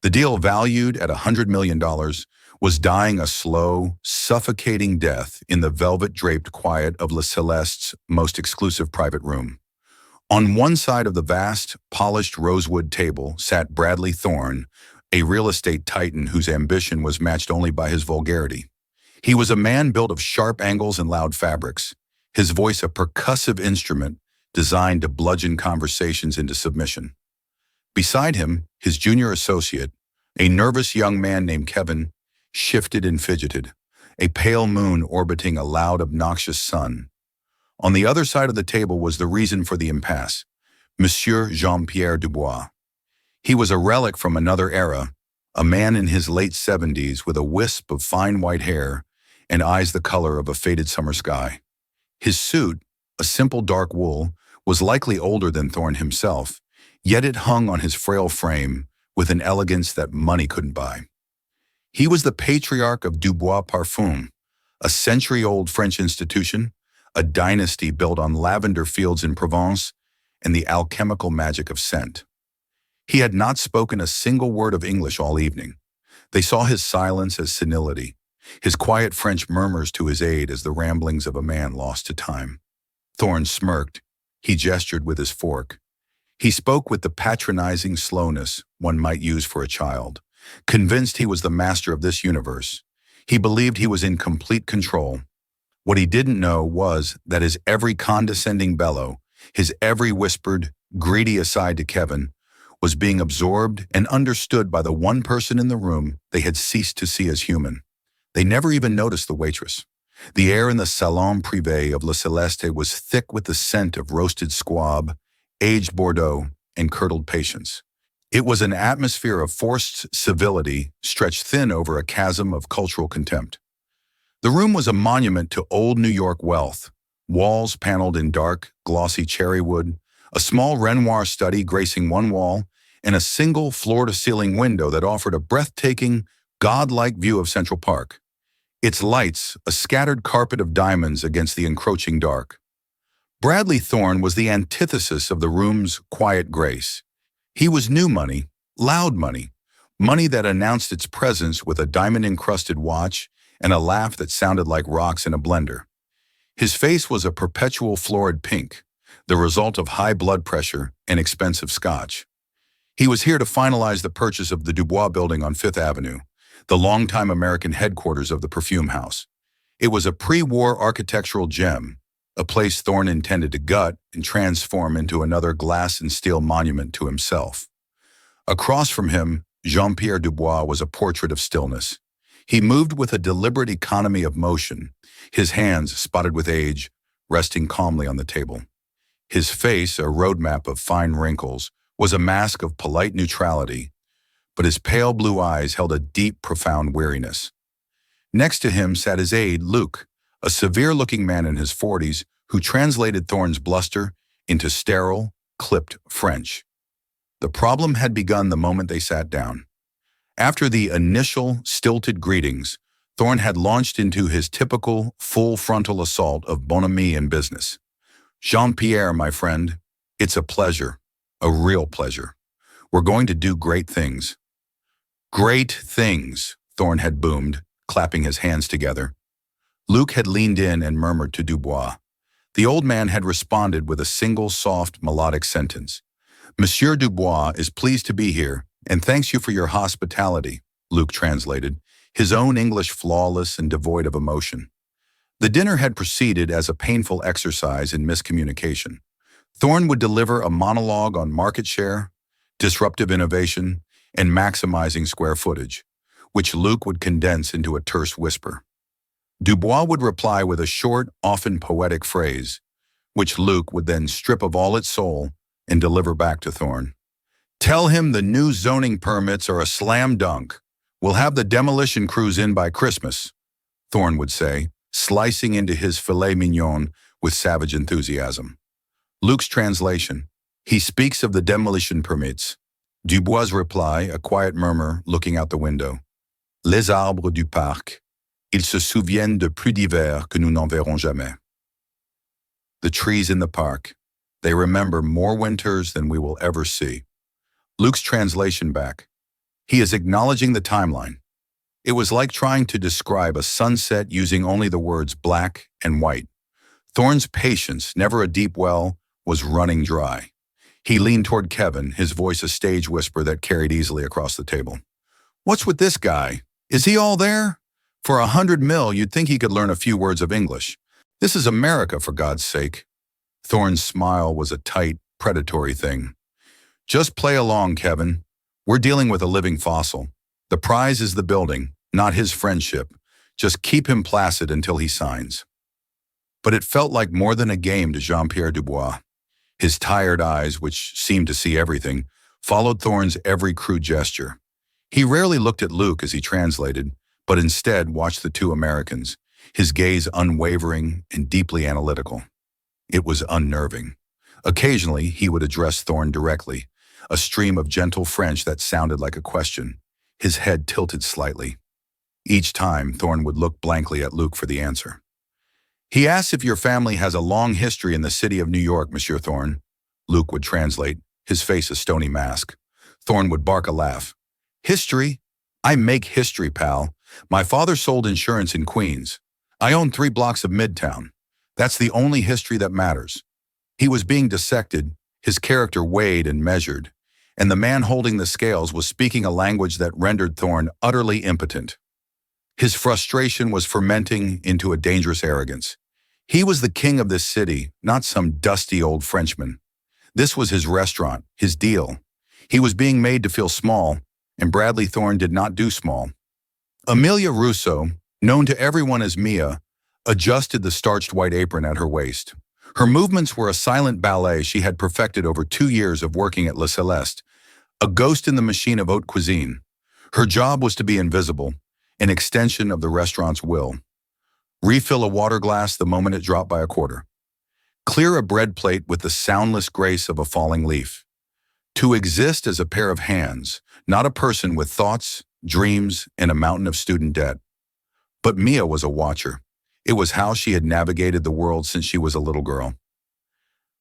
The deal, valued at $100 million, was dying a slow, suffocating death in the velvet-draped quiet of Le Celeste's most exclusive private room. On one side of the vast, polished rosewood table sat Bradley Thorne, a real estate titan whose ambition was matched only by his vulgarity. He was a man built of sharp angles and loud fabrics, his voice a percussive instrument designed to bludgeon conversations into submission. Beside him, his junior associate, a nervous young man named Kevin, shifted and fidgeted, a pale moon orbiting a loud, obnoxious sun. On the other side of the table was the reason for the impasse, Monsieur Jean-Pierre Dubois. He was a relic from another era, a man in his late 70s with a wisp of fine white hair and eyes the color of a faded summer sky. His suit, a simple dark wool, was likely older than Thorne himself, yet it hung on his frail frame with an elegance that money couldn't buy. He was the patriarch of Dubois Parfum, a century-old French institution, a dynasty built on lavender fields in Provence and the alchemical magic of scent. He had not spoken a single word of English all evening. They saw his silence as senility, his quiet French murmurs to his aid as the ramblings of a man lost to time. Thorne smirked. He gestured with his fork. He spoke with the patronizing slowness one might use for a child, convinced he was the master of this universe. He believed he was in complete control. What he didn't know was that his every condescending bellow, his every whispered, greedy aside to Kevin, was being absorbed and understood by the one person in the room they had ceased to see as human. They never even noticed the waitress. The air in the salon privé of Le Celeste was thick with the scent of roasted squab, aged Bordeaux, and curdled patience. It was an atmosphere of forced civility stretched thin over a chasm of cultural contempt. The room was a monument to old New York wealth, walls paneled in dark, glossy cherry wood, a small Renoir study gracing one wall, and a single floor-to-ceiling window that offered a breathtaking, godlike view of Central Park. Its lights, a scattered carpet of diamonds against the encroaching dark. Bradley Thorne was the antithesis of the room's quiet grace. He was new money, loud money, money that announced its presence with a diamond-encrusted watch and a laugh that sounded like rocks in a blender. His face was a perpetual florid pink, the result of high blood pressure and expensive scotch. He was here to finalize the purchase of the Dubois building on Fifth Avenue, the longtime American headquarters of the perfume house. It was a pre-war architectural gem, a place Thorne intended to gut and transform into another glass and steel monument to himself. Across from him, Jean-Pierre Dubois was a portrait of stillness. He moved with a deliberate economy of motion, his hands, spotted with age, resting calmly on the table. His face, a roadmap of fine wrinkles, was a mask of polite neutrality, but his pale blue eyes held a deep, profound weariness. Next to him sat his aide, Luc, a severe-looking man in his 40s who translated Thorne's bluster into sterile, clipped French. The problem had begun the moment they sat down. After the initial, stilted greetings, Thorne had launched into his typical, full-frontal assault of bonhomie in business. "Jean-Pierre, my friend, it's a pleasure, a real pleasure. We're going to do great things." "Great things," Thorne had boomed, clapping his hands together. Luc had leaned in and murmured to Dubois. The old man had responded with a single soft, melodic sentence. "Monsieur Dubois is pleased to be here, and thanks you for your hospitality," Luc translated, his own English flawless and devoid of emotion. The dinner had proceeded as a painful exercise in miscommunication. Thorne would deliver a monologue on market share, disruptive innovation, and maximizing square footage, which Luc would condense into a terse whisper. Dubois would reply with a short, often poetic phrase, which Luc would then strip of all its soul and deliver back to Thorne. "Tell him the new zoning permits are a slam dunk. We'll have the demolition crews in by Christmas," Thorne would say, slicing into his filet mignon with savage enthusiasm. Luc's translation: "He speaks of the demolition permits." Dubois' reply, a quiet murmur looking out the window: "Les arbres du parc. Ils se souviennent de plus d'hiver que nous n'en verrons jamais." The trees in the park. They remember more winters than we will ever see. Luc's translation back: He is acknowledging the timeline. It was like trying to describe a sunset using only the words black and white. Thorne's patience, never a deep well, was running dry. He leaned toward Kevin, his voice a stage whisper that carried easily across the table. "What's with this guy? Is he all there? For 100 mil, you'd think he could learn a few words of English. This is America, for God's sake." Thorne's smile was a tight, predatory thing. "Just play along, Kevin. We're dealing with a living fossil. The prize is the building, not his friendship. Just keep him placid until he signs." But it felt like more than a game to Jean-Pierre Dubois. His tired eyes, which seemed to see everything, followed Thorne's every crude gesture. He rarely looked at Luke as he translated, but instead watched the two Americans, his gaze unwavering and deeply analytical. It was unnerving. Occasionally, he would address Thorne directly, a stream of gentle French that sounded like a question, his head tilted slightly. Each time, Thorne would look blankly at Luke for the answer. "He asks if your family has a long history in the city of New York, Monsieur Thorne." Luke would translate, his face a stony mask. Thorne would bark a laugh. "History? I make history, pal. My father sold insurance in Queens. I own 3 blocks of Midtown. That's the only history that matters." He was being dissected, his character weighed and measured, and the man holding the scales was speaking a language that rendered Thorne utterly impotent. His frustration was fermenting into a dangerous arrogance. He was the king of this city, not some dusty old Frenchman. This was his restaurant, his deal. He was being made to feel small, and Bradley Thorne did not do small. Amelia Russo, known to everyone as Mia, adjusted the starched white apron at her waist. Her movements were a silent ballet she had perfected over 2 years of working at La Celeste, a ghost in the machine of haute cuisine. Her job was to be invisible, an extension of the restaurant's will. Refill a water glass the moment it dropped by a quarter. Clear a bread plate with the soundless grace of a falling leaf. To exist as a pair of hands, not a person with thoughts, dreams, and a mountain of student debt. But Mia was a watcher. It was how she had navigated the world since she was a little girl.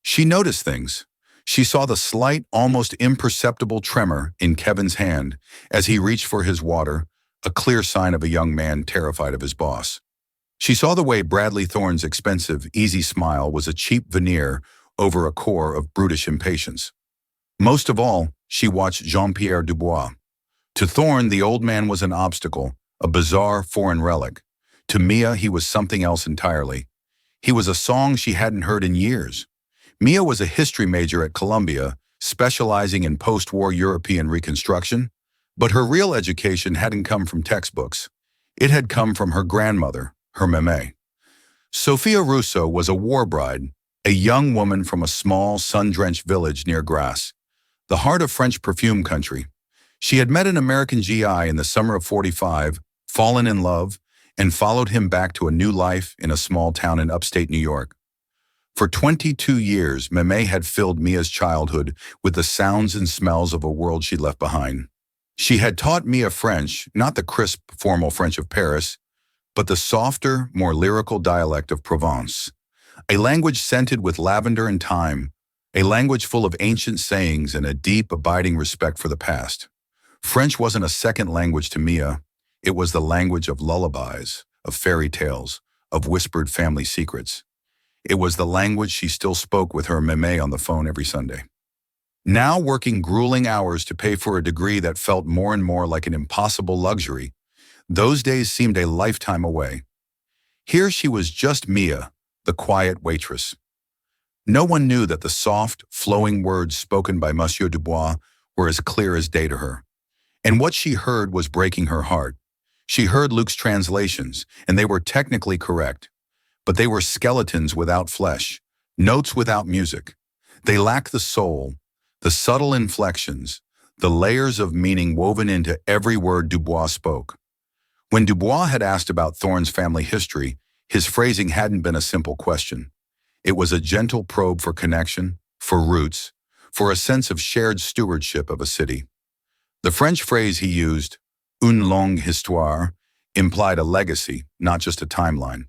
She noticed things. She saw the slight, almost imperceptible tremor in Kevin's hand as he reached for his water, a clear sign of a young man terrified of his boss. She saw the way Bradley Thorne's expensive, easy smile was a cheap veneer over a core of brutish impatience. Most of all, she watched Jean-Pierre Dubois. To Thorne, the old man was an obstacle, a bizarre foreign relic. To Mia, he was something else entirely. He was a song she hadn't heard in years. Mia was a history major at Columbia, specializing in post-war European reconstruction, but her real education hadn't come from textbooks. It had come from her grandmother, her mémé. Sophia Russo was a war bride, a young woman from a small, sun-drenched village near Grasse, the heart of French perfume country. She had met an American GI in the summer of '45, fallen in love, and followed him back to a new life in a small town in upstate New York. For 22 years, Mémé had filled Mia's childhood with the sounds and smells of a world she'd left behind. She had taught Mia French, not the crisp, formal French of Paris, but the softer, more lyrical dialect of Provence, a language scented with lavender and thyme, a language full of ancient sayings and a deep, abiding respect for the past. French wasn't a second language to Mia. It was the language of lullabies, of fairy tales, of whispered family secrets. It was the language she still spoke with her mémé on the phone every Sunday. Now working grueling hours to pay for a degree that felt more and more like an impossible luxury, those days seemed a lifetime away. Here she was just Mia, the quiet waitress. No one knew that the soft, flowing words spoken by Monsieur Dubois were as clear as day to her. And what she heard was breaking her heart. She heard Luke's translations, and they were technically correct. But they were skeletons without flesh, notes without music. They lacked the soul, the subtle inflections, the layers of meaning woven into every word Dubois spoke. When Dubois had asked about Thorne's family history, his phrasing hadn't been a simple question. It was a gentle probe for connection, for roots, for a sense of shared stewardship of a city. The French phrase he used, une longue histoire, implied a legacy, not just a timeline.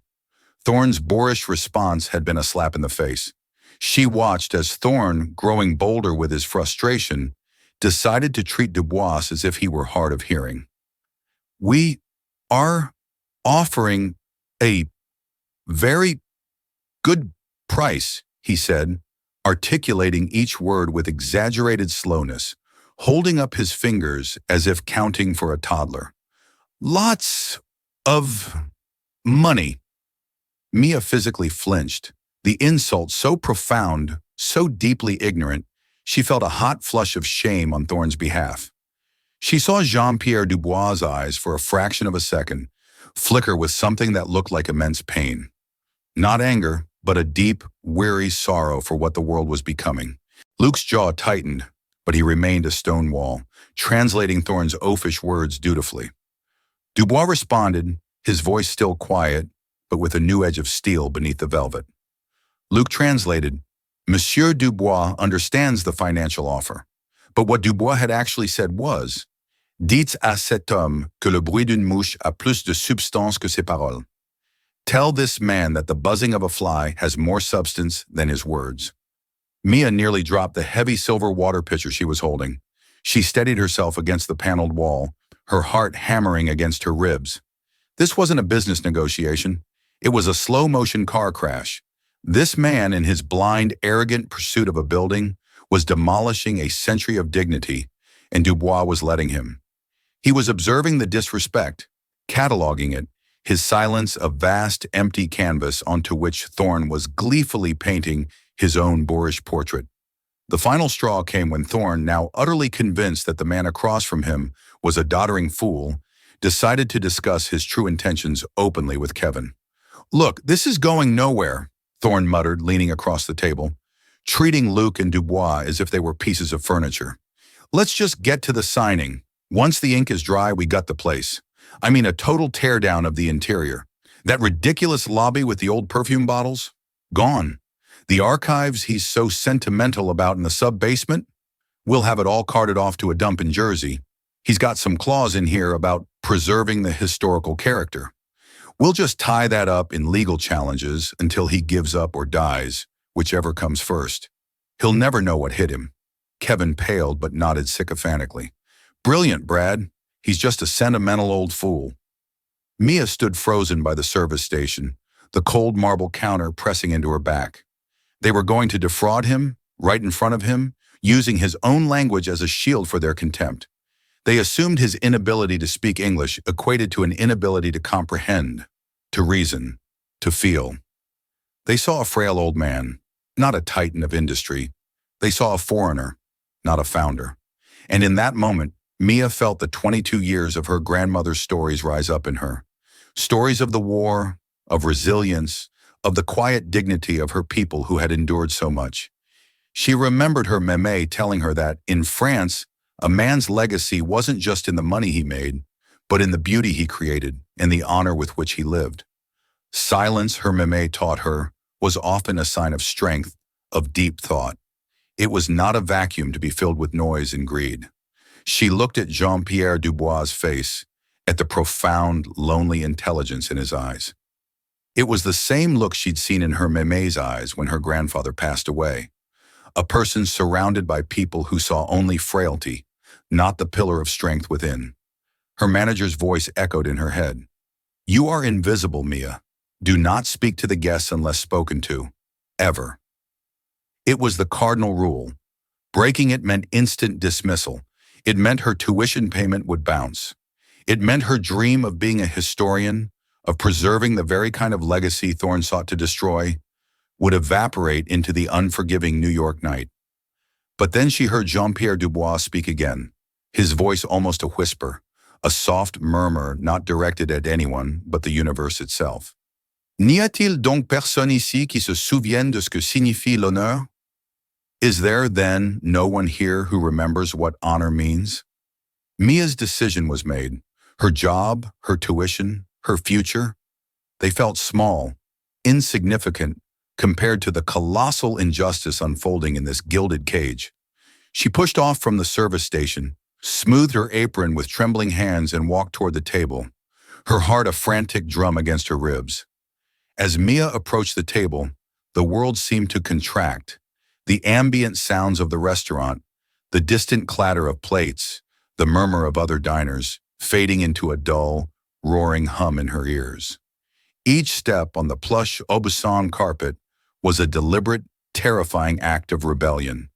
Thorne's boorish response had been a slap in the face. She watched as Thorne, growing bolder with his frustration, decided to treat Dubois as if he were hard of hearing. "We are offering a very good price," he said, articulating each word with exaggerated slowness, holding up his fingers as if counting for a toddler. "Lots of money." Mia physically flinched, the insult so profound, so deeply ignorant, she felt a hot flush of shame on Thorne's behalf. She saw Jean-Pierre Dubois' eyes for a fraction of a second flicker with something that looked like immense pain. Not anger, but a deep, weary sorrow for what the world was becoming. Luke's jaw tightened, but he remained a stone wall, translating Thorne's oafish words dutifully. Dubois responded, his voice still quiet, but with a new edge of steel beneath the velvet. Luke translated, "Monsieur Dubois understands the financial offer." But what Dubois had actually said was, "Dites à cet homme que le bruit d'une mouche a plus de substance que ses paroles." Tell this man that the buzzing of a fly has more substance than his words. Mia nearly dropped the heavy silver water pitcher she was holding. She steadied herself against the paneled wall, her heart hammering against her ribs. This wasn't a business negotiation. It was a slow-motion car crash. This man, in his blind, arrogant pursuit of a building, was demolishing a century of dignity, and Dubois was letting him. He was observing the disrespect, cataloging it, his silence a vast, empty canvas onto which Thorne was gleefully painting his own boorish portrait. The final straw came when Thorne, now utterly convinced that the man across from him was a doddering fool, decided to discuss his true intentions openly with Kevin. "Look, this is going nowhere," Thorne muttered, leaning across the table, treating Luke and Dubois as if they were pieces of furniture. "Let's just get to the signing. Once the ink is dry, we gut the place. I mean a total teardown of the interior. That ridiculous lobby with the old perfume bottles? Gone. The archives he's so sentimental about in the sub-basement? We'll have it all carted off to a dump in Jersey. He's got some clause in here about preserving the historical character. We'll just tie that up in legal challenges until he gives up or dies, whichever comes first. He'll never know what hit him." Kevin paled but nodded sycophantically. "Brilliant, Brad. He's just a sentimental old fool." Mia stood frozen by the service station, the cold marble counter pressing into her back. They were going to defraud him, right in front of him, using his own language as a shield for their contempt. They assumed his inability to speak English equated to an inability to comprehend, to reason, to feel. They saw a frail old man, not a titan of industry. They saw a foreigner, not a founder. And in that moment, Mia felt the 22 years of her grandmother's stories rise up in her. Stories of the war, of resilience, of the quiet dignity of her people who had endured so much. She remembered her mémé telling her that, in France, a man's legacy wasn't just in the money he made, but in the beauty he created and the honor with which he lived. Silence, her mémé taught her, was often a sign of strength, of deep thought. It was not a vacuum to be filled with noise and greed. She looked at Jean-Pierre Dubois' face, at the profound, lonely intelligence in his eyes. It was the same look she'd seen in her mémé's eyes when her grandfather passed away. A person surrounded by people who saw only frailty, not the pillar of strength within. Her manager's voice echoed in her head. "You are invisible, Mia. Do not speak to the guests unless spoken to. Ever." It was the cardinal rule. Breaking it meant instant dismissal. It meant her tuition payment would bounce. It meant her dream of being a historian, of preserving the very kind of legacy Thorne sought to destroy, would evaporate into the unforgiving New York night. But then she heard Jean-Pierre Dubois speak again, his voice almost a whisper, a soft murmur not directed at anyone but the universe itself. "N'y a-t-il donc personne ici qui se souvienne de ce que signifie l'honneur? Is there, then, no one here who remembers what honor means?" Mia's decision was made. Her job, her tuition, her future. They felt small, insignificant, compared to the colossal injustice unfolding in this gilded cage. She pushed off from the service station, smoothed her apron with trembling hands and walked toward the table, her heart a frantic drum against her ribs. As Mia approached the table, the world seemed to contract. The ambient sounds of the restaurant, the distant clatter of plates, the murmur of other diners, fading into a dull, roaring hum in her ears. Each step on the plush Aubusson carpet was a deliberate, terrifying act of rebellion.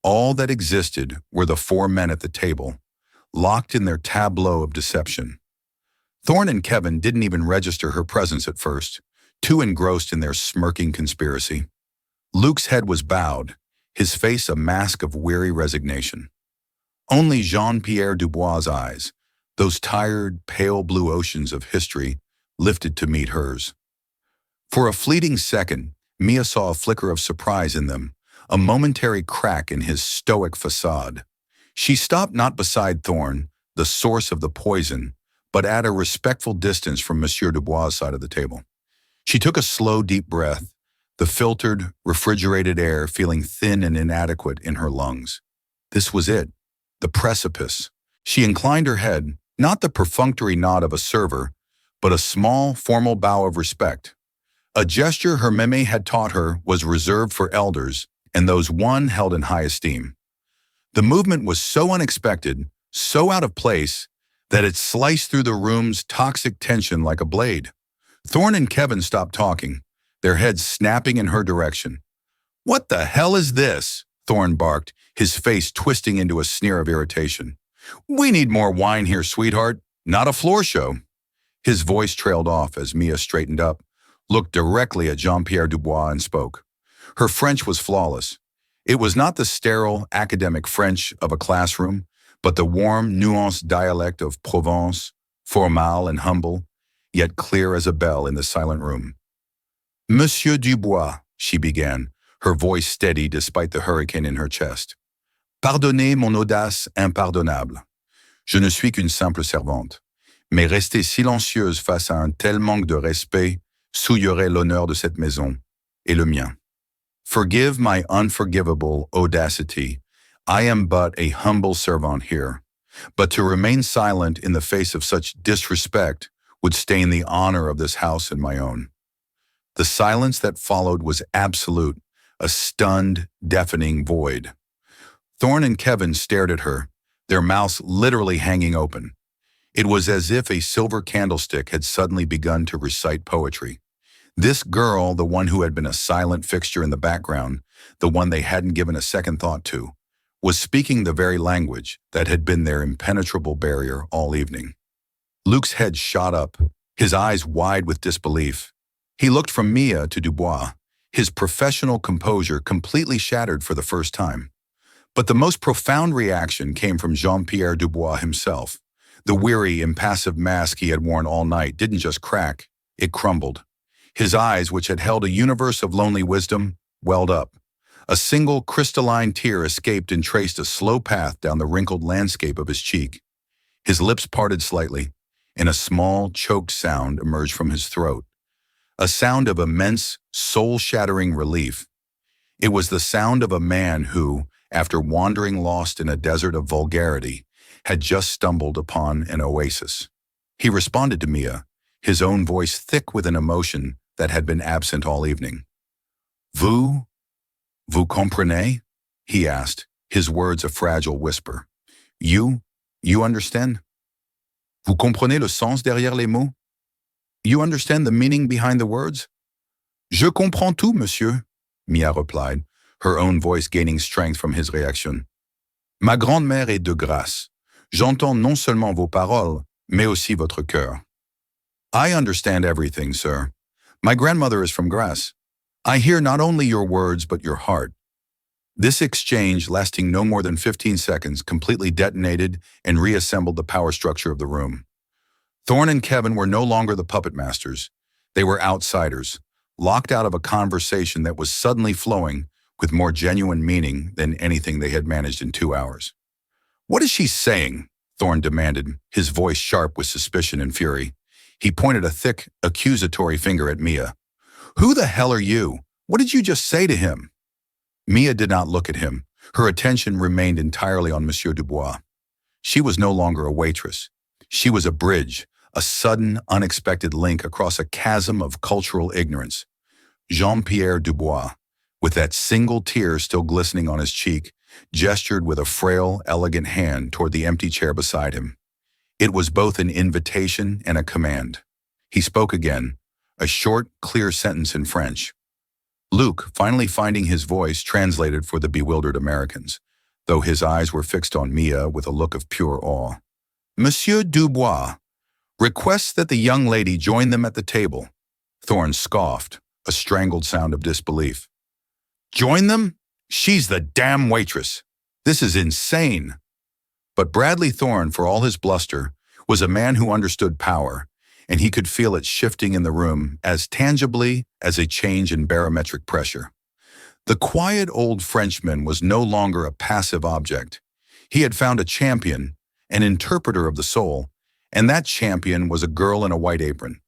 All that existed were the four men at the table, locked in their tableau of deception. Thorne and Kevin didn't even register her presence at first, too engrossed in their smirking conspiracy. Luke's head was bowed, his face a mask of weary resignation. Only Jean-Pierre Dubois' eyes, those tired, pale blue oceans of history, lifted to meet hers. For a fleeting second, Mia saw a flicker of surprise in them, a momentary crack in his stoic facade. She stopped not beside Thorne, the source of the poison, but at a respectful distance from Monsieur Dubois' side of the table. She took a slow, deep breath, the filtered, refrigerated air feeling thin and inadequate in her lungs. This was it, the precipice. She inclined her head, not the perfunctory nod of a server, but a small, formal bow of respect. A gesture her meme had taught her was reserved for elders and those one held in high esteem. The movement was so unexpected, so out of place, that it sliced through the room's toxic tension like a blade. Thorne and Kevin stopped talking, their heads snapping in her direction. "What the hell is this?" Thorne barked, his face twisting into a sneer of irritation. "We need more wine here, sweetheart, not a floor show." His voice trailed off as Mia straightened up, looked directly at Jean-Pierre Dubois and spoke. Her French was flawless. It was not the sterile, academic French of a classroom, but the warm, nuanced dialect of Provence, formal and humble, yet clear as a bell in the silent room. "Monsieur Dubois," she began, her voice steady despite the hurricane in her chest. "Pardonnez mon audace impardonnable. Je ne suis qu'une simple servante. Mais rester silencieuse face à un tel manque de respect souillerait l'honneur de cette maison, et le mien. Forgive my unforgivable audacity. I am but a humble servant here. But to remain silent in the face of such disrespect would stain the honor of this house and my own." The silence that followed was absolute, a stunned, deafening void. Thorne and Kevin stared at her, their mouths literally hanging open. It was as if a silver candlestick had suddenly begun to recite poetry. This girl, the one who had been a silent fixture in the background, the one they hadn't given a second thought to, was speaking the very language that had been their impenetrable barrier all evening. Luke's head shot up, his eyes wide with disbelief. He looked from Mia to Dubois, his professional composure completely shattered for the first time. But the most profound reaction came from Jean-Pierre Dubois himself. The weary, impassive mask he had worn all night didn't just crack, it crumbled. His eyes, which had held a universe of lonely wisdom, welled up. A single crystalline tear escaped and traced a slow path down the wrinkled landscape of his cheek. His lips parted slightly, and a small, choked sound emerged from his throat. A sound of immense, soul-shattering relief. It was the sound of a man who, after wandering lost in a desert of vulgarity, had just stumbled upon an oasis. He responded to Mia, his own voice thick with an emotion that had been absent all evening. Vous comprenez? He asked, his words a fragile whisper. You understand? Vous comprenez le sens derrière les mots? You understand the meaning behind the words? Je comprends tout, monsieur, Mia replied, her own voice gaining strength from his réaction. Ma grand-mère est de Grasse. J'entends non seulement vos paroles, mais aussi votre cœur. I understand everything, sir. My grandmother is from Grasse. I hear not only your words, but your heart. This exchange, lasting no more than 15 seconds, completely detonated and reassembled the power structure of the room. Thorne and Kevin were no longer the puppet masters. They were outsiders, locked out of a conversation that was suddenly flowing with more genuine meaning than anything they had managed in 2 hours. What is she saying? Thorne demanded, his voice sharp with suspicion and fury. He pointed a thick, accusatory finger at Mia. Who the hell are you? What did you just say to him? Mia did not look at him. Her attention remained entirely on Monsieur Dubois. She was no longer a waitress. She was a bridge, a sudden, unexpected link across a chasm of cultural ignorance. Jean-Pierre Dubois, with that single tear still glistening on his cheek, gestured with a frail, elegant hand toward the empty chair beside him. It was both an invitation and a command. He spoke again, a short, clear sentence in French. Luke, finally finding his voice, translated for the bewildered Americans, though his eyes were fixed on Mia with a look of pure awe. Monsieur Dubois requests that the young lady join them at the table. Thorne scoffed, a strangled sound of disbelief. Join them? She's the damn waitress. This is insane. But Bradley Thorne, for all his bluster, was a man who understood power, and he could feel it shifting in the room as tangibly as a change in barometric pressure. The quiet old Frenchman was no longer a passive object. He had found a champion, an interpreter of the soul, and that champion was a girl in a white apron.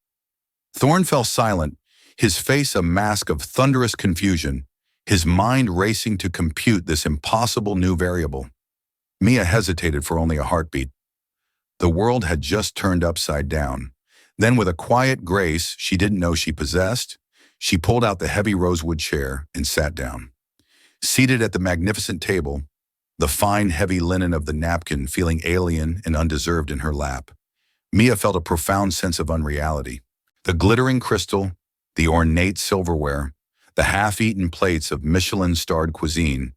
Thorne fell silent, his face a mask of thunderous confusion, his mind racing to compute this impossible new variable. Mia hesitated for only a heartbeat. The world had just turned upside down. Then, with a quiet grace she didn't know she possessed, she pulled out the heavy rosewood chair and sat down. Seated at the magnificent table, the fine, heavy linen of the napkin feeling alien and undeserved in her lap, Mia felt a profound sense of unreality. The glittering crystal, the ornate silverware, the half-eaten plates of Michelin-starred cuisine,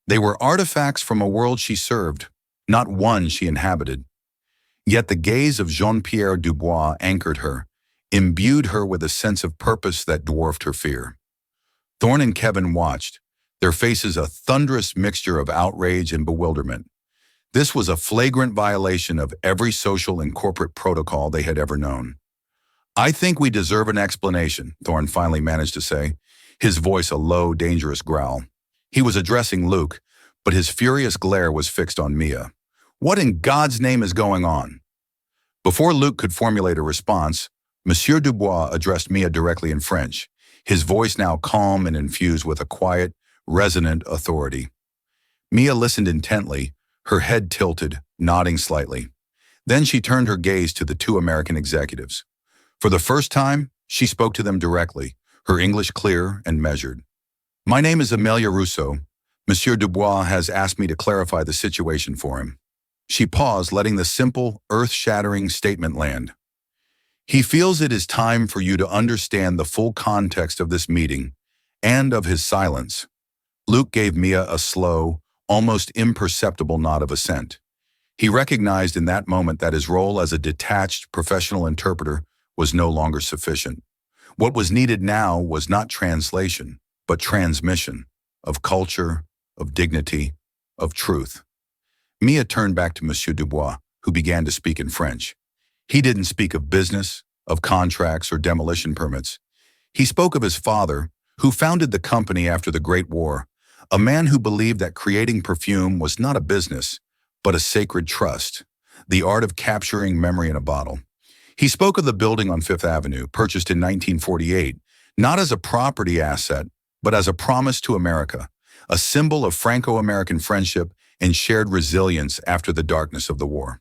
they were artifacts from a world she served, not one she inhabited. Yet the gaze of Jean-Pierre Dubois anchored her, imbued her with a sense of purpose that dwarfed her fear. Thorne and Kevin watched, their faces a thunderous mixture of outrage and bewilderment. This was a flagrant violation of every social and corporate protocol they had ever known. I think we deserve an explanation, Thorne finally managed to say, his voice a low, dangerous growl. He was addressing Luke, but his furious glare was fixed on Mia. What in God's name is going on? Before Luke could formulate a response, Monsieur Dubois addressed Mia directly in French, his voice now calm and infused with a quiet, resonant authority. Mia listened intently, her head tilted, nodding slightly. Then she turned her gaze to the two American executives. For the first time, she spoke to them directly, her English clear and measured. My name is Amelia Rousseau. Monsieur Dubois has asked me to clarify the situation for him. She paused, letting the simple, earth-shattering statement land. He feels it is time for you to understand the full context of this meeting and of his silence. Luke gave Mia a slow, almost imperceptible nod of assent. He recognized in that moment that his role as a detached professional interpreter was no longer sufficient. What was needed now was not translation, but transmission of culture, of dignity, of truth. Mia turned back to Monsieur Dubois, who began to speak in French. He didn't speak of business, of contracts or demolition permits. He spoke of his father, who founded the company after the Great War, a man who believed that creating perfume was not a business, but a sacred trust, the art of capturing memory in a bottle. He spoke of the building on Fifth Avenue, purchased in 1948, not as a property asset, but as a promise to America, a symbol of Franco-American friendship and shared resilience after the darkness of the war.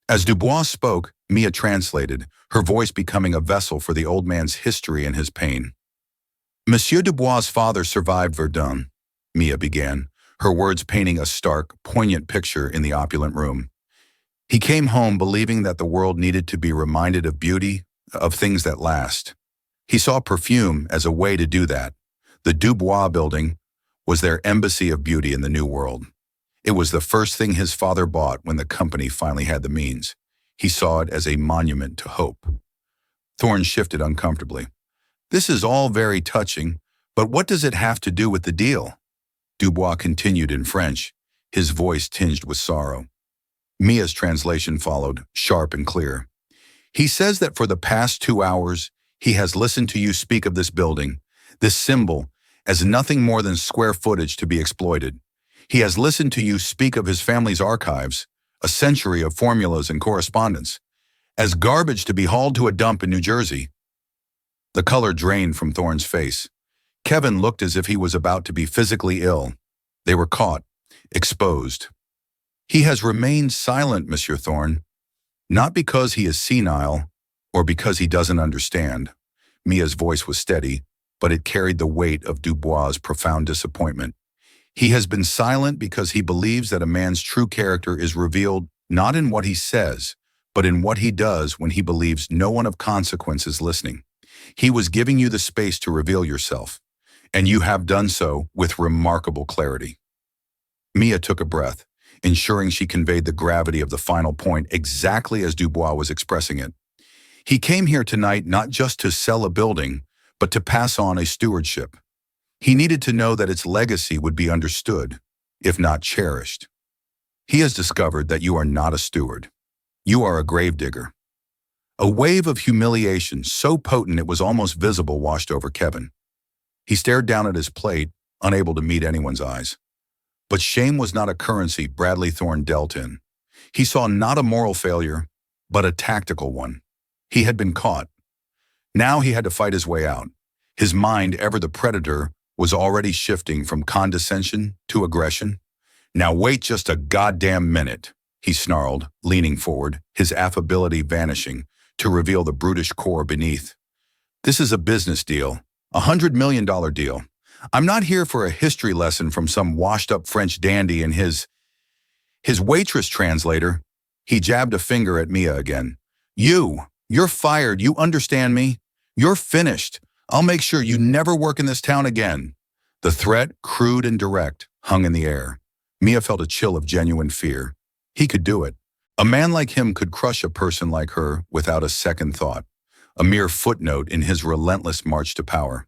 As Dubois spoke, Mia translated, her voice becoming a vessel for the old man's history and his pain. Monsieur Dubois' father survived Verdun, Mia began, her words painting a stark, poignant picture in the opulent room. He came home believing that the world needed to be reminded of beauty, of things that last. He saw perfume as a way to do that. The Dubois building was their embassy of beauty in the New World. It was the first thing his father bought when the company finally had the means. He saw it as a monument to hope. Thorne shifted uncomfortably. This is all very touching, but what does it have to do with the deal? Dubois continued in French, his voice tinged with sorrow. Mia's translation followed, sharp and clear. He says that for the past 2 hours, he has listened to you speak of this building, this symbol, as nothing more than square footage to be exploited. He has listened to you speak of his family's archives, a century of formulas and correspondence, as garbage to be hauled to a dump in New Jersey. The color drained from Thorne's face. Kevin looked as if he was about to be physically ill. They were caught, exposed. He has remained silent, Monsieur Thorne, not because he is senile or because he doesn't understand. Mia's voice was steady, but it carried the weight of Dubois' profound disappointment. He has been silent because he believes that a man's true character is revealed not in what he says, but in what he does when he believes no one of consequence is listening. He was giving you the space to reveal yourself, and you have done so with remarkable clarity. Mia took a breath, ensuring she conveyed the gravity of the final point exactly as Dubois was expressing it. He came here tonight not just to sell a building, but to pass on a stewardship. He needed to know that its legacy would be understood, if not cherished. He has discovered that you are not a steward. You are a gravedigger. A wave of humiliation so potent it was almost visible washed over Kevin. He stared down at his plate, unable to meet anyone's eyes. But shame was not a currency Bradley Thorne dealt in. He saw not a moral failure, but a tactical one. He had been caught. Now he had to fight his way out. His mind, ever the predator, was already shifting from condescension to aggression. "Now wait just a goddamn minute," he snarled, leaning forward, his affability vanishing, to reveal the brutish core beneath. "This is a business deal, $100 million deal. I'm not here for a history lesson from some washed-up French dandy and his waitress translator." He jabbed a finger at Mia again. You're fired, you understand me? You're finished. I'll make sure you never work in this town again." The threat, crude and direct, hung in the air. Mia felt a chill of genuine fear. He could do it. A man like him could crush a person like her without a second thought, a mere footnote in his relentless march to power.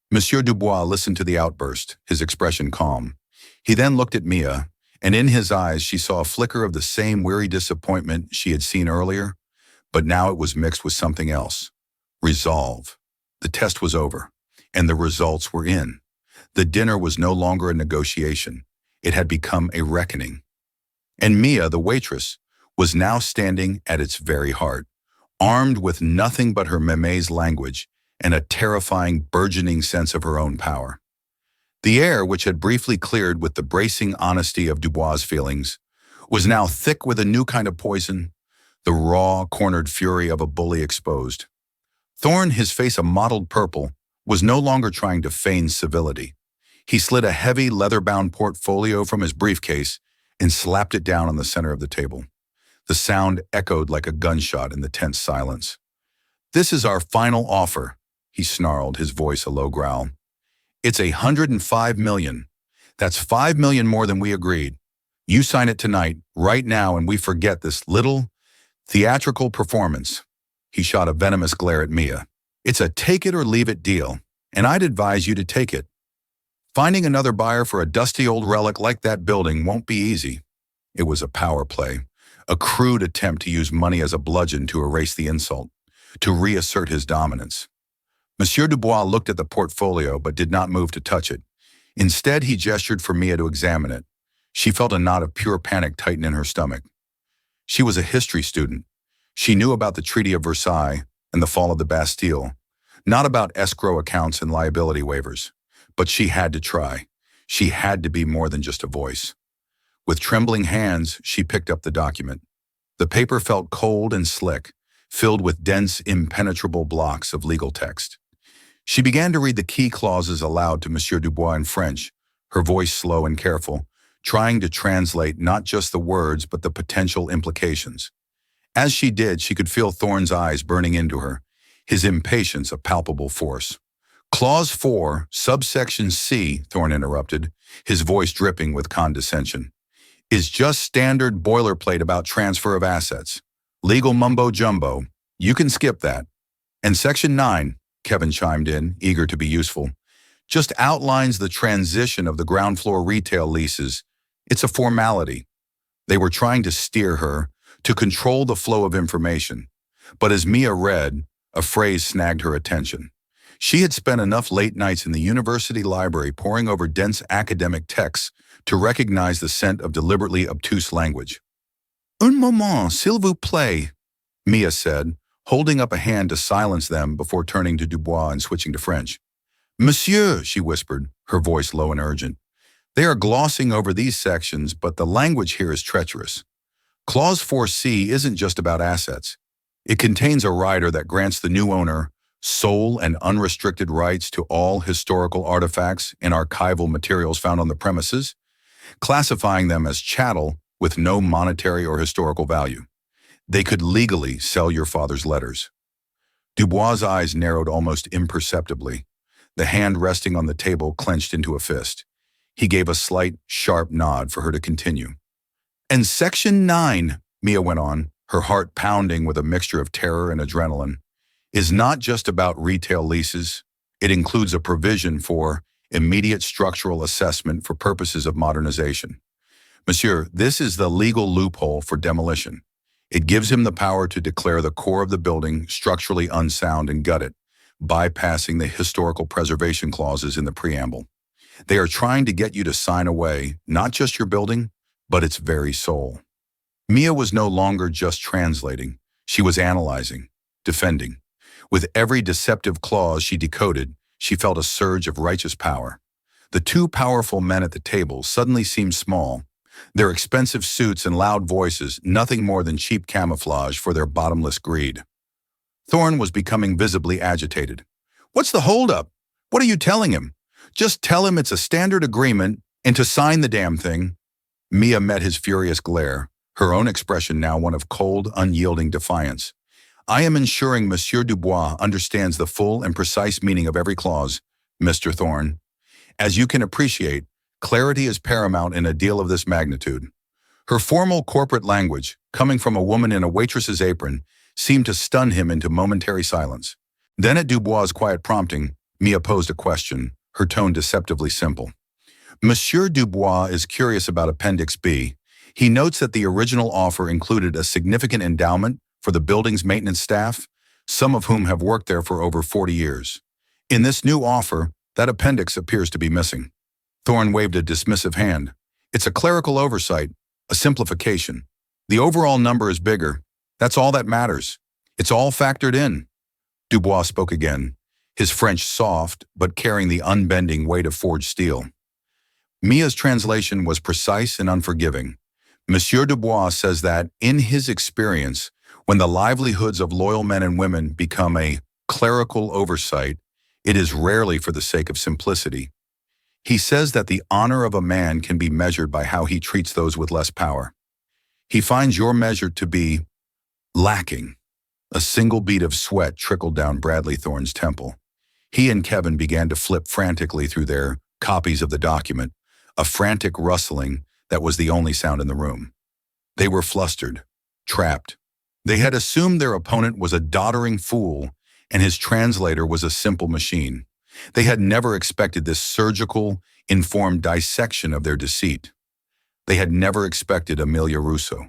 Monsieur Dubois listened to the outburst, his expression calm. He then looked at Mia, and in his eyes she saw a flicker of the same weary disappointment she had seen earlier, but now it was mixed with something else. Resolve. The test was over, and the results were in. The dinner was no longer a negotiation. It had become a reckoning. And Mia, the waitress, was now standing at its very heart, armed with nothing but her mémè's language and a terrifying, burgeoning sense of her own power. The air, which had briefly cleared with the bracing honesty of Dubois' feelings, was now thick with a new kind of poison, the raw, cornered fury of a bully exposed. Thorne, his face a mottled purple, was no longer trying to feign civility. He slid a heavy, leather-bound portfolio from his briefcase and slapped it down on the center of the table. The sound echoed like a gunshot in the tense silence. "This is our final offer," he snarled, his voice a low growl. "It's $105 million. That's $5 million more than we agreed. You sign it tonight, right now, and we forget this little theatrical performance." He shot a venomous glare at Mia. "It's a take-it-or-leave-it deal, and I'd advise you to take it. Finding another buyer for a dusty old relic like that building won't be easy." It was a power play, a crude attempt to use money as a bludgeon to erase the insult, to reassert his dominance. Monsieur Dubois looked at the portfolio but did not move to touch it. Instead, he gestured for Mia to examine it. She felt a knot of pure panic tighten in her stomach. She was a history student. She knew about the Treaty of Versailles and the fall of the Bastille, not about escrow accounts and liability waivers. But she had to try. She had to be more than just a voice. With trembling hands, she picked up the document. The paper felt cold and slick, filled with dense, impenetrable blocks of legal text. She began to read the key clauses aloud to Monsieur Dubois in French, her voice slow and careful, trying to translate not just the words but the potential implications. As she did, she could feel Thorne's eyes burning into her, his impatience a palpable force. "Clause 4, subsection C," Thorne interrupted, his voice dripping with condescension, "is just standard boilerplate about transfer of assets. Legal mumbo-jumbo. You can skip that. And Section 9, Kevin chimed in, eager to be useful, just outlines the transition of the ground floor retail leases. It's a formality." They were trying to steer her, to control the flow of information. But as Mia read, a phrase snagged her attention. She had spent enough late nights in the university library poring over dense academic texts to recognize the scent of deliberately obtuse language. "Un moment, s'il vous plaît," Mia said, holding up a hand to silence them before turning to Dubois and switching to French. "Monsieur," she whispered, her voice low and urgent, "they are glossing over these sections, but the language here is treacherous. Clause 4C isn't just about assets. It contains a rider that grants the new owner sole and unrestricted rights to all historical artifacts and archival materials found on the premises, classifying them as chattel with no monetary or historical value. They could legally sell your father's letters. Dubois' eyes narrowed almost imperceptibly. The hand resting on the table clenched into a fist. He gave a slight, sharp nod for her to continue. And Section 9, Mia went on, her heart pounding with a mixture of terror and adrenaline, is not just about retail leases. It includes a provision for immediate structural assessment for purposes of modernization. Monsieur, this is the legal loophole for demolition. It gives him the power to declare the core of the building structurally unsound and gut it, bypassing the historical preservation clauses in the preamble. They are trying to get you to sign away not just your building, but its very soul. Mia was no longer just translating. She was analyzing, defending. With every deceptive clause she decoded, she felt a surge of righteous power. The two powerful men at the table suddenly seemed small, their expensive suits and loud voices nothing more than cheap camouflage for their bottomless greed. Thorne was becoming visibly agitated. What's the holdup? What are you telling him? Just tell him it's a standard agreement and to sign the damn thing. Mia met his furious glare, her own expression now one of cold, unyielding defiance. I am ensuring Monsieur Dubois understands the full and precise meaning of every clause, Mr. Thorne. As you can appreciate, clarity is paramount in a deal of this magnitude. Her formal corporate language, coming from a woman in a waitress's apron, seemed to stun him into momentary silence. Then at Dubois' quiet prompting, Mia posed a question, her tone deceptively simple. Monsieur Dubois is curious about Appendix B. He notes that the original offer included a significant endowment for the building's maintenance staff, some of whom have worked there for over 40 years. In this new offer, that appendix appears to be missing. Thorne waved a dismissive hand. It's a clerical oversight, a simplification. The overall number is bigger. That's all that matters. It's all factored in. Dubois spoke again, his French soft but carrying the unbending weight of forged steel. Mia's translation was precise and unforgiving. Monsieur Dubois says that, in his experience, when the livelihoods of loyal men and women become a clerical oversight, it is rarely for the sake of simplicity. He says that the honor of a man can be measured by how he treats those with less power. He finds your measure to be lacking. A single bead of sweat trickled down Bradley Thorne's temple. He and Kevin began to flip frantically through their copies of the document, a frantic rustling that was the only sound in the room. They were flustered, trapped. They had assumed their opponent was a doddering fool and his translator was a simple machine. They had never expected this surgical, informed dissection of their deceit. They had never expected Amelia Rousseau.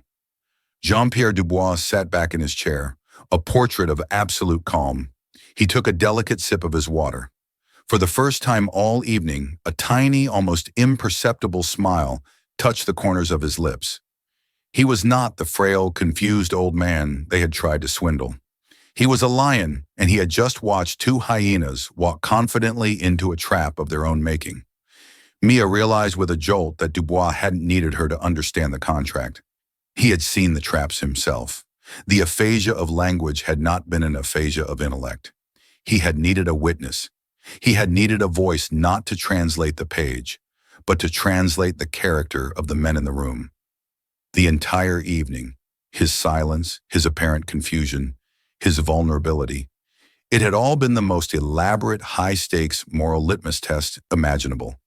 Jean-Pierre Dubois sat back in his chair, a portrait of absolute calm. He took a delicate sip of his water. For the first time all evening, a tiny, almost imperceptible smile touched the corners of his lips. He was not the frail, confused old man they had tried to swindle. He was a lion, and he had just watched two hyenas walk confidently into a trap of their own making. Mia realized with a jolt that Dubois hadn't needed her to understand the contract. He had seen the traps himself. The aphasia of language had not been an aphasia of intellect. He had needed a witness. He had needed a voice not to translate the page, but to translate the character of the men in the room. The entire evening, his silence, his apparent confusion, his vulnerability, it had all been the most elaborate, high-stakes moral litmus test imaginable.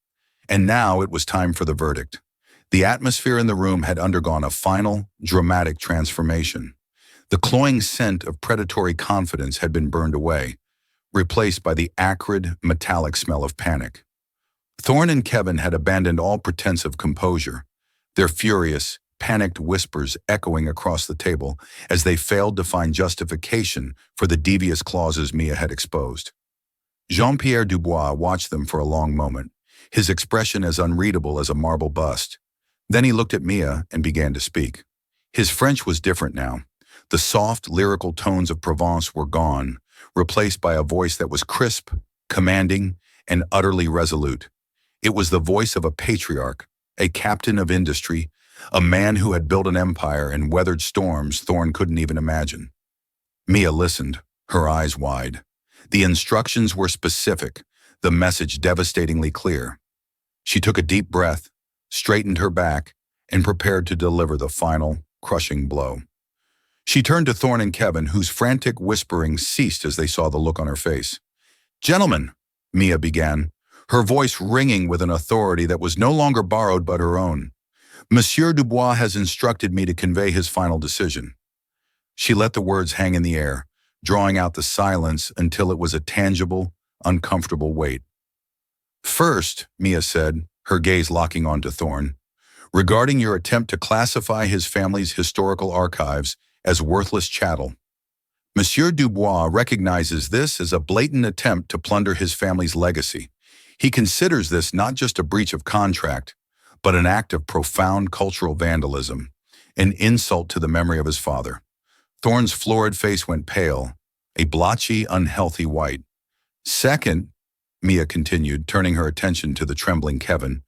And now it was time for the verdict. The atmosphere in the room had undergone a final, dramatic transformation. The cloying scent of predatory confidence had been burned away, replaced by the acrid, metallic smell of panic. Thorne and Kevin had abandoned all pretense of composure, their furious, panicked whispers echoing across the table as they failed to find justification for the devious clauses Mia had exposed. Jean-Pierre Dubois watched them for a long moment, his expression as unreadable as a marble bust. Then he looked at Mia and began to speak. His French was different now. The soft, lyrical tones of Provence were gone, replaced by a voice that was crisp, commanding, and utterly resolute. It was the voice of a patriarch, a captain of industry, a man who had built an empire and weathered storms Thorne couldn't even imagine. Mia listened, her eyes wide. The instructions were specific, the message devastatingly clear. She took a deep breath, straightened her back, and prepared to deliver the final, crushing blow. She turned to Thorne and Kevin, whose frantic whispering ceased as they saw the look on her face. "Gentlemen," Mia began, her voice ringing with an authority that was no longer borrowed but her own. "Monsieur Dubois has instructed me to convey his final decision." She let the words hang in the air, drawing out the silence until it was a tangible, uncomfortable weight. "First," Mia said, her gaze locking onto Thorne, "regarding your attempt to classify his family's historical archives as worthless chattel. Monsieur Dubois recognizes this as a blatant attempt to plunder his family's legacy. He considers this not just a breach of contract, but an act of profound cultural vandalism, an insult to the memory of his father." Thorne's florid face went pale, a blotchy, unhealthy white. "Second," Mia continued, turning her attention to the trembling Kevin,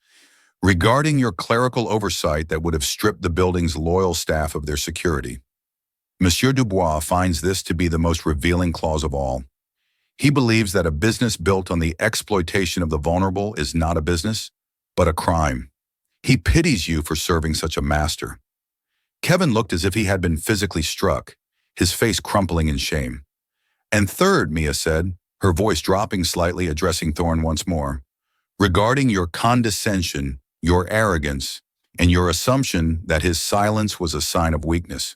"regarding your clerical oversight that would have stripped the building's loyal staff of their security. Monsieur Dubois finds this to be the most revealing clause of all. He believes that a business built on the exploitation of the vulnerable is not a business, but a crime. He pities you for serving such a master." Kevin looked as if he had been physically struck, his face crumpling in shame. "And third," Mia said, her voice dropping slightly, addressing Thorne once more, "regarding your condescension, your arrogance, and your assumption that his silence was a sign of weakness.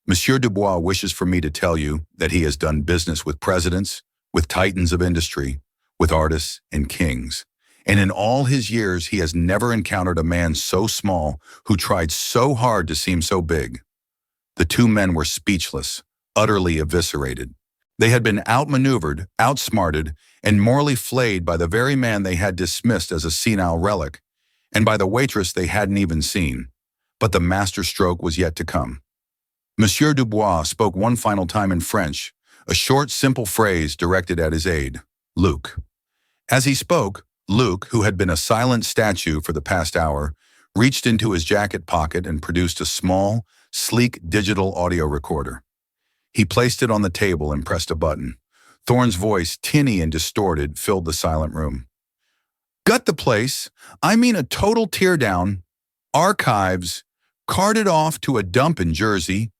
Monsieur Dubois wishes for me to tell you that he has done business with presidents, with titans of industry, with artists and kings. And in all his years, he has never encountered a man so small who tried so hard to seem so big." The two men were speechless, utterly eviscerated. They had been outmaneuvered, outsmarted, and morally flayed by the very man they had dismissed as a senile relic, and by the waitress they hadn't even seen. But the masterstroke was yet to come. Monsieur Dubois spoke one final time in French, a short, simple phrase directed at his aide, Luc. As he spoke, Luc, who had been a silent statue for the past hour, reached into his jacket pocket and produced a small, sleek digital audio recorder. He placed it on the table and pressed a button. Thorne's voice, tinny and distorted, filled the silent room. "Gut the place. I mean a total teardown. Archives. Carted off to a dump in Jersey.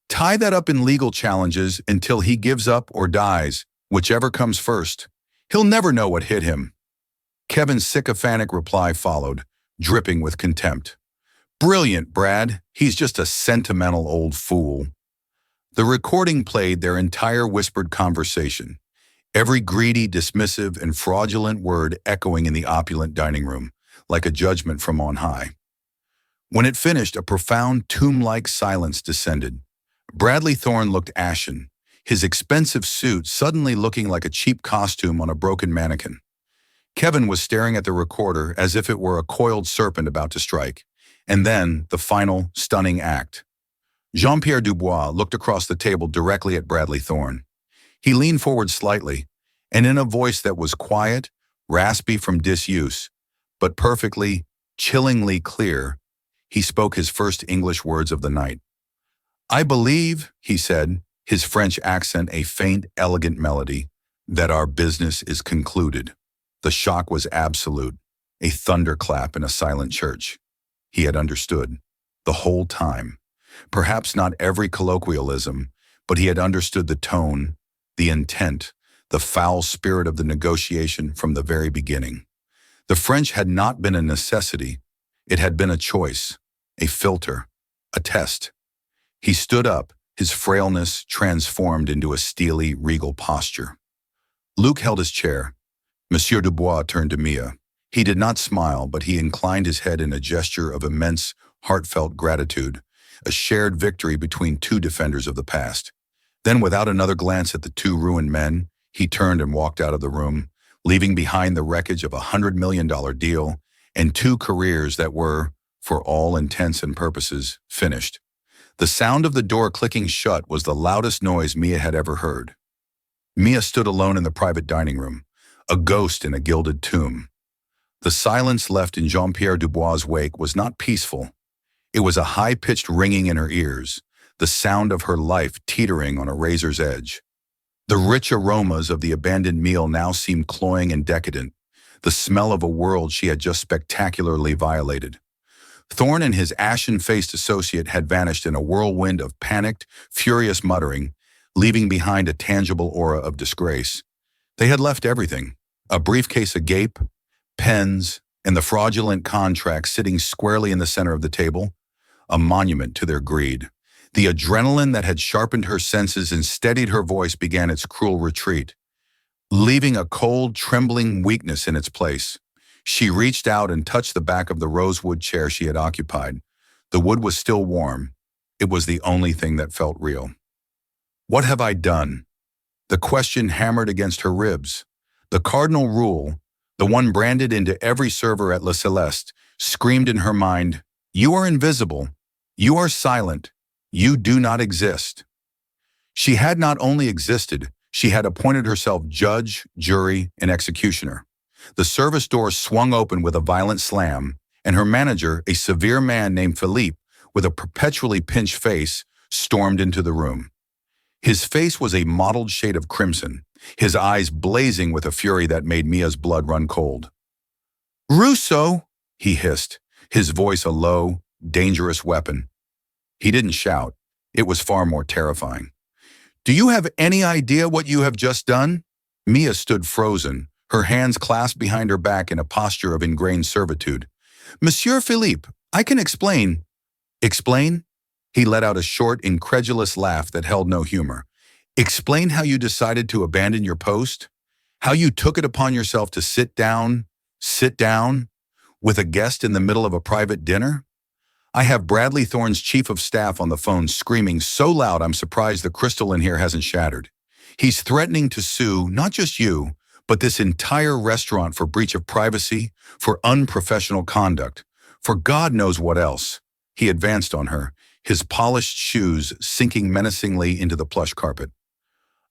Tie that up in legal challenges until he gives up or dies, whichever comes first. He'll never know what hit him." Kevin's sycophantic reply followed, dripping with contempt. "Brilliant, Brad. He's just a sentimental old fool." The recording played their entire whispered conversation, every greedy, dismissive, and fraudulent word echoing in the opulent dining room, like a judgment from on high. When it finished, a profound, tomb-like silence descended. Bradley Thorne looked ashen, his expensive suit suddenly looking like a cheap costume on a broken mannequin. Kevin was staring at the recorder as if it were a coiled serpent about to strike. And then, the final, stunning act. Jean-Pierre Dubois looked across the table directly at Bradley Thorne. He leaned forward slightly, and in a voice that was quiet, raspy from disuse, but perfectly, chillingly clear, he spoke his first English words of the night. "I believe," he said, his French accent a faint, elegant melody, "that our business is concluded." The shock was absolute, a thunderclap in a silent church. He had understood, the whole time. Perhaps not every colloquialism, but he had understood the tone, the intent, the foul spirit of the negotiation from the very beginning. The French had not been a necessity. It had been a choice, a filter, a test. He stood up, his frailness transformed into a steely, regal posture. Luc held his chair. Monsieur Dubois turned to Mia. He did not smile, but he inclined his head in a gesture of immense, heartfelt gratitude, a shared victory between two defenders of the past. Then, without another glance at the two ruined men, he turned and walked out of the room, leaving behind the wreckage of $100 million deal and two careers that were, for all intents and purposes, finished. The sound of the door clicking shut was the loudest noise Mia had ever heard. Mia stood alone in the private dining room, a ghost in a gilded tomb. The silence left in Jean-Pierre Dubois' wake was not peaceful. It was a high-pitched ringing in her ears, the sound of her life teetering on a razor's edge. The rich aromas of the abandoned meal now seemed cloying and decadent, the smell of a world she had just spectacularly violated. Thorne and his ashen-faced associate had vanished in a whirlwind of panicked, furious muttering, leaving behind a tangible aura of disgrace. They had left everything, a briefcase agape, pens, and the fraudulent contract sitting squarely in the center of the table, a monument to their greed. The adrenaline that had sharpened her senses and steadied her voice began its cruel retreat, leaving a cold, trembling weakness in its place. She reached out and touched the back of the rosewood chair she had occupied. The wood was still warm. It was the only thing that felt real. What have I done? The question hammered against her ribs. The cardinal rule, the one branded into every server at La Celeste, screamed in her mind, "You are invisible. You are silent. You do not exist." She had not only existed, she had appointed herself judge, jury, and executioner. The service door swung open with a violent slam, and her manager, a severe man named Philippe, with a perpetually pinched face, stormed into the room. His face was a mottled shade of crimson, his eyes blazing with a fury that made Mia's blood run cold. "Russo!" he hissed, his voice a low, dangerous weapon. He didn't shout. It was far more terrifying. "Do you have any idea what you have just done?" Mia stood frozen, her hands clasped behind her back in a posture of ingrained servitude. "Monsieur Philippe, I can explain." "Explain?" He let out a short, incredulous laugh that held no humor. "Explain how you decided to abandon your post? How you took it upon yourself to sit down, with a guest in the middle of a private dinner? I have Bradley Thorne's chief of staff on the phone screaming so loud I'm surprised the crystal in here hasn't shattered. He's threatening to sue not just you, but this entire restaurant for breach of privacy, for unprofessional conduct, for God knows what else." He advanced on her, his polished shoes sinking menacingly into the plush carpet.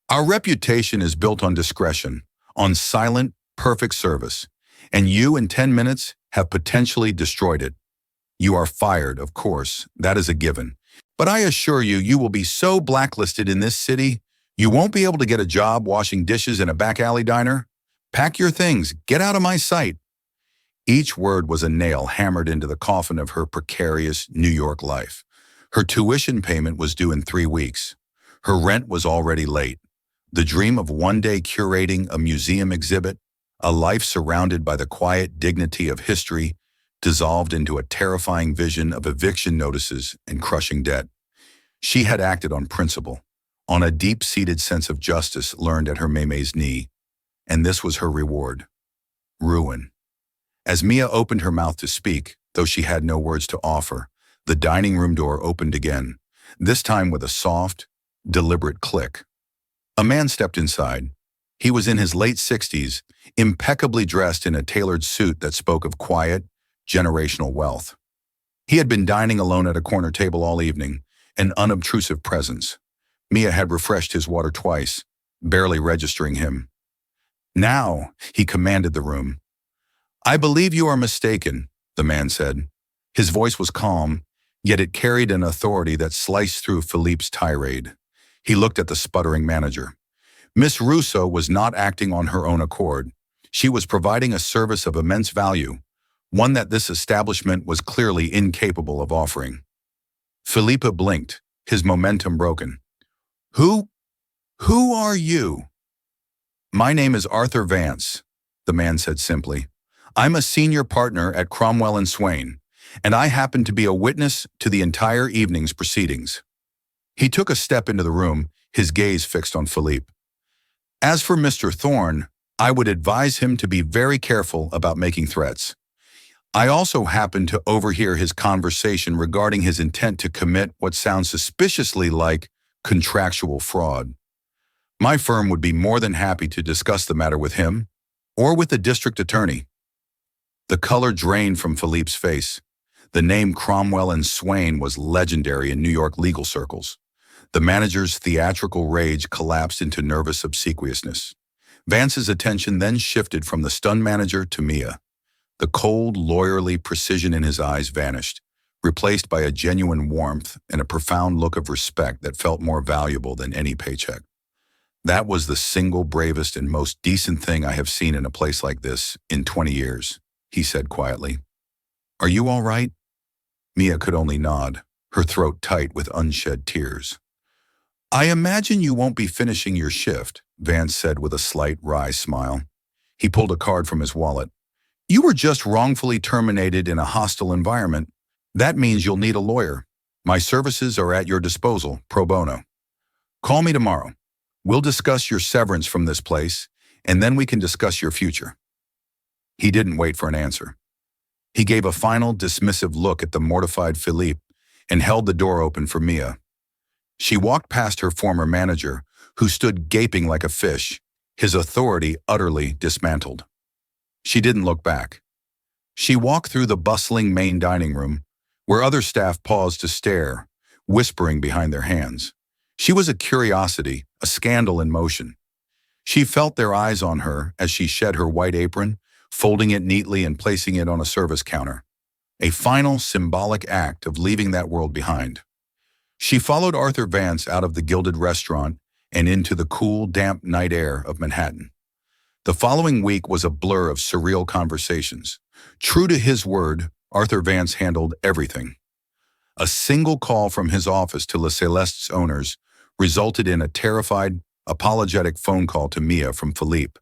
"Our reputation is built on discretion, on silent, perfect service, and you in 10 minutes have potentially destroyed it. You are fired, of course, that is a given. But I assure you, you will be so blacklisted in this city, you won't be able to get a job washing dishes in a back alley diner. Pack your things, get out of my sight." Each word was a nail hammered into the coffin of her precarious New York life. Her tuition payment was due in 3 weeks. Her rent was already late. The dream of one day curating a museum exhibit, a life surrounded by the quiet dignity of history, dissolved into a terrifying vision of eviction notices and crushing debt. She had acted on principle, on a deep-seated sense of justice learned at her Mémé's knee, and this was her reward: ruin. As Mia opened her mouth to speak, though she had no words to offer, the dining room door opened again, this time with a soft, deliberate click. A man stepped inside. He was in his late 60s, impeccably dressed in a tailored suit that spoke of quiet, generational wealth. He had been dining alone at a corner table all evening, an unobtrusive presence. Mia had refreshed his water twice, barely registering him. "Now," he commanded the room. "I believe you are mistaken," the man said. His voice was calm, yet it carried an authority that sliced through Philippe's tirade. He looked at the sputtering manager. Miss Russo was not acting on her own accord. She was providing a service of immense value, one that this establishment was clearly incapable of offering. Philippe blinked, his momentum broken. Who are you?" "My name is Arthur Vance," the man said simply. "I'm a senior partner at Cromwell and Swain, and I happen to be a witness to the entire evening's proceedings." He took a step into the room, his gaze fixed on Philippe. "As for Mr. Thorne, I would advise him to be very careful about making threats. I also happened to overhear his conversation regarding his intent to commit what sounds suspiciously like contractual fraud. My firm would be more than happy to discuss the matter with him, or with the district attorney." The color drained from Philippe's face. The name Cromwell and Swain was legendary in New York legal circles. The manager's theatrical rage collapsed into nervous obsequiousness. Vance's attention then shifted from the stunned manager to Mia. The cold, lawyerly precision in his eyes vanished, replaced by a genuine warmth and a profound look of respect that felt more valuable than any paycheck. That was the single bravest and most decent thing I have seen in a place like this in 20 years, he said quietly. Are you all right? Mia could only nod, her throat tight with unshed tears. I imagine you won't be finishing your shift, Vance said with a slight wry smile. He pulled a card from his wallet. You were just wrongfully terminated in a hostile environment. That means you'll need a lawyer. My services are at your disposal, pro bono. Call me tomorrow. We'll discuss your severance from this place, and then we can discuss your future. He didn't wait for an answer. He gave a final, dismissive look at the mortified Philippe and held the door open for Mia. She walked past her former manager, who stood gaping like a fish, his authority utterly dismantled. She didn't look back. She walked through the bustling main dining room, where other staff paused to stare, whispering behind their hands. She was a curiosity, a scandal in motion. She felt their eyes on her as she shed her white apron, folding it neatly and placing it on a service counter. A final symbolic act of leaving that world behind. She followed Arthur Vance out of the gilded restaurant and into the cool, damp night air of Manhattan. The following week was a blur of surreal conversations. True to his word, Arthur Vance handled everything. A single call from his office to Le Celeste's owners resulted in a terrified, apologetic phone call to Mia from Philippe,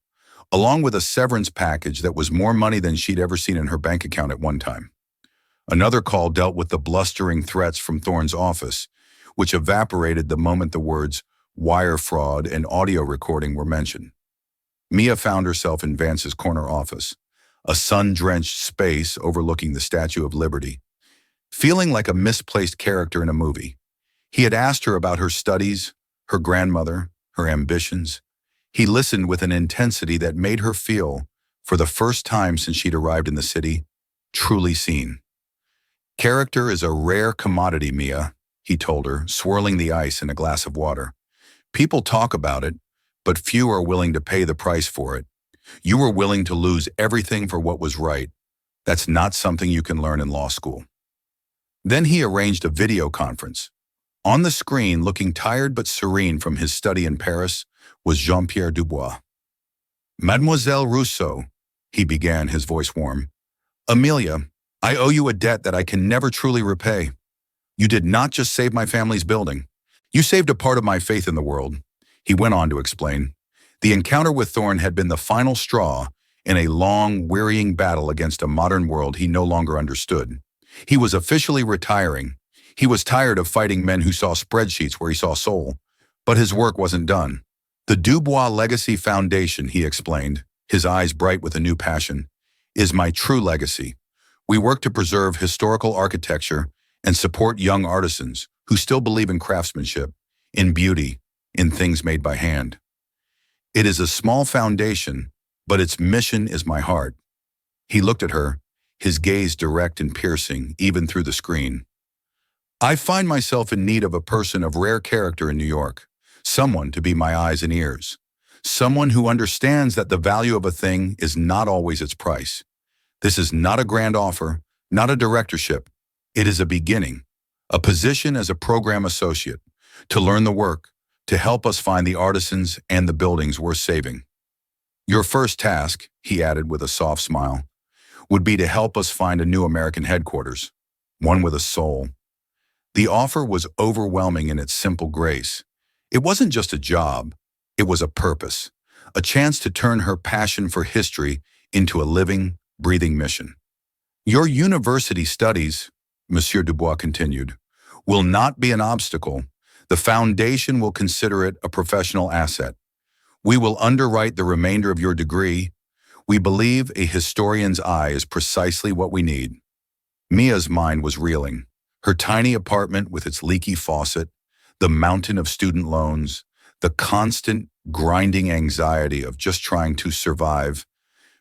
along with a severance package that was more money than she'd ever seen in her bank account at one time. Another call dealt with the blustering threats from Thorne's office, which evaporated the moment the words wire fraud and audio recording were mentioned. Mia found herself in Vance's corner office, a sun-drenched space overlooking the Statue of Liberty. Feeling like a misplaced character in a movie, he had asked her about her studies, her grandmother, her ambitions. He listened with an intensity that made her feel, for the first time since she'd arrived in the city, truly seen. Character is a rare commodity, Mia, he told her, swirling the ice in a glass of water. People talk about it, but few are willing to pay the price for it. You were willing to lose everything for what was right. That's not something you can learn in law school. Then he arranged a video conference. On the screen, looking tired but serene from his study in Paris, was Jean-Pierre Dubois. Mademoiselle Rousseau, he began, his voice warm. Amelia, I owe you a debt that I can never truly repay. You did not just save my family's building. You saved a part of my faith in the world. He went on to explain. The encounter with Thorne had been the final straw in a long, wearying battle against a modern world he no longer understood. He was officially retiring. He was tired of fighting men who saw spreadsheets where he saw soul. But his work wasn't done. The Dubois Legacy Foundation, he explained, his eyes bright with a new passion, is my true legacy. We work to preserve historical architecture and support young artisans who still believe in craftsmanship, in beauty, in things made by hand. It is a small foundation, but its mission is my heart. He looked at her, his gaze direct and piercing, even through the screen. I find myself in need of a person of rare character in New York, someone to be my eyes and ears, someone who understands that the value of a thing is not always its price. This is not a grand offer, not a directorship. It is a beginning, a position as a program associate, to learn the work, to help us find the artisans and the buildings worth saving. Your first task, he added with a soft smile, would be to help us find a new American headquarters, one with a soul. The offer was overwhelming in its simple grace. It wasn't just a job, it was a purpose, a chance to turn her passion for history into a living, breathing mission. Your university studies, Monsieur Dubois continued, will not be an obstacle. The foundation will consider it a professional asset. We will underwrite the remainder of your degree. We believe a historian's eye is precisely what we need. Mia's mind was reeling. Her tiny apartment with its leaky faucet, the mountain of student loans, the constant, grinding anxiety of just trying to survive.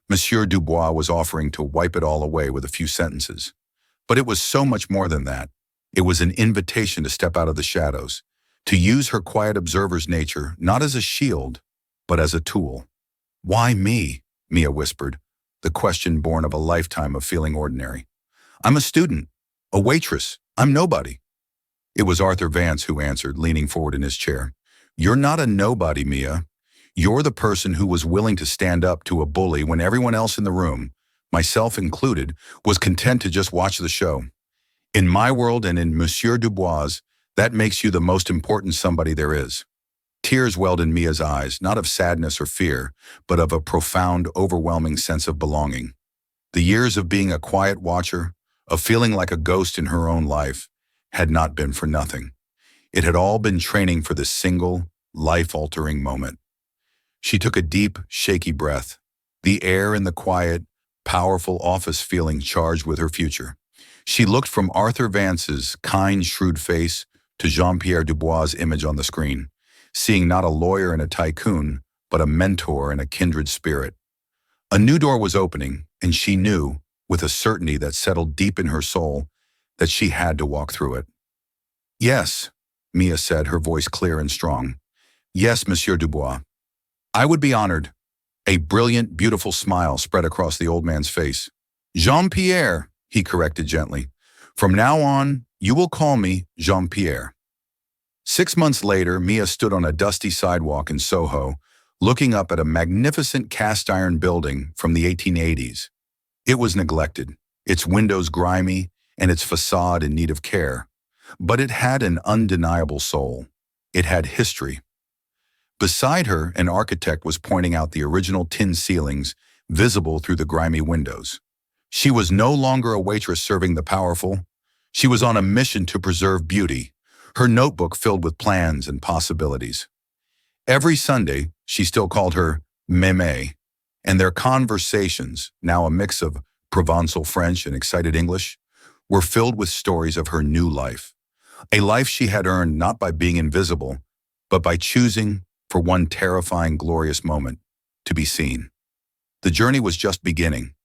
Monsieur Dubois was offering to wipe it all away with a few sentences. But it was so much more than that. It was an invitation to step out of the shadows, to use her quiet observer's nature not as a shield, but as a tool. Why me? Mia whispered, the question born of a lifetime of feeling ordinary. I'm a student, a waitress. I'm nobody. It was Arthur Vance who answered, leaning forward in his chair. You're not a nobody, Mia. You're the person who was willing to stand up to a bully when everyone else in the room, myself included, was content to just watch the show. In my world and in Monsieur Dubois', that makes you the most important somebody there is. Tears welled in Mia's eyes, not of sadness or fear, but of a profound, overwhelming sense of belonging. The years of being a quiet watcher, of feeling like a ghost in her own life, had not been for nothing. It had all been training for this single, life-altering moment. She took a deep, shaky breath, the air in the quiet, powerful office feeling charged with her future. She looked from Arthur Vance's kind, shrewd face to Jean-Pierre Dubois' image on the screen, seeing not a lawyer and a tycoon, but a mentor and a kindred spirit. A new door was opening, and she knew, with a certainty that settled deep in her soul, that she had to walk through it. "Yes," Mia said, her voice clear and strong. "Yes, Monsieur Dubois. I would be honored." A brilliant, beautiful smile spread across the old man's face. "Jean-Pierre," he corrected gently. "From now on, you will call me Jean-Pierre." 6 months later, Mia stood on a dusty sidewalk in Soho, looking up at a magnificent cast-iron building from the 1880s. It was neglected, its windows grimy, and its facade in need of care. But it had an undeniable soul. It had history. Beside her, an architect was pointing out the original tin ceilings visible through the grimy windows. She was no longer a waitress serving the powerful. She was on a mission to preserve beauty, her notebook filled with plans and possibilities. Every Sunday, she still called her Mémé, and their conversations, now a mix of Provençal French and excited English, were filled with stories of her new life. A life she had earned not by being invisible, but by choosing, for one terrifying, glorious moment, to be seen. The journey was just beginning.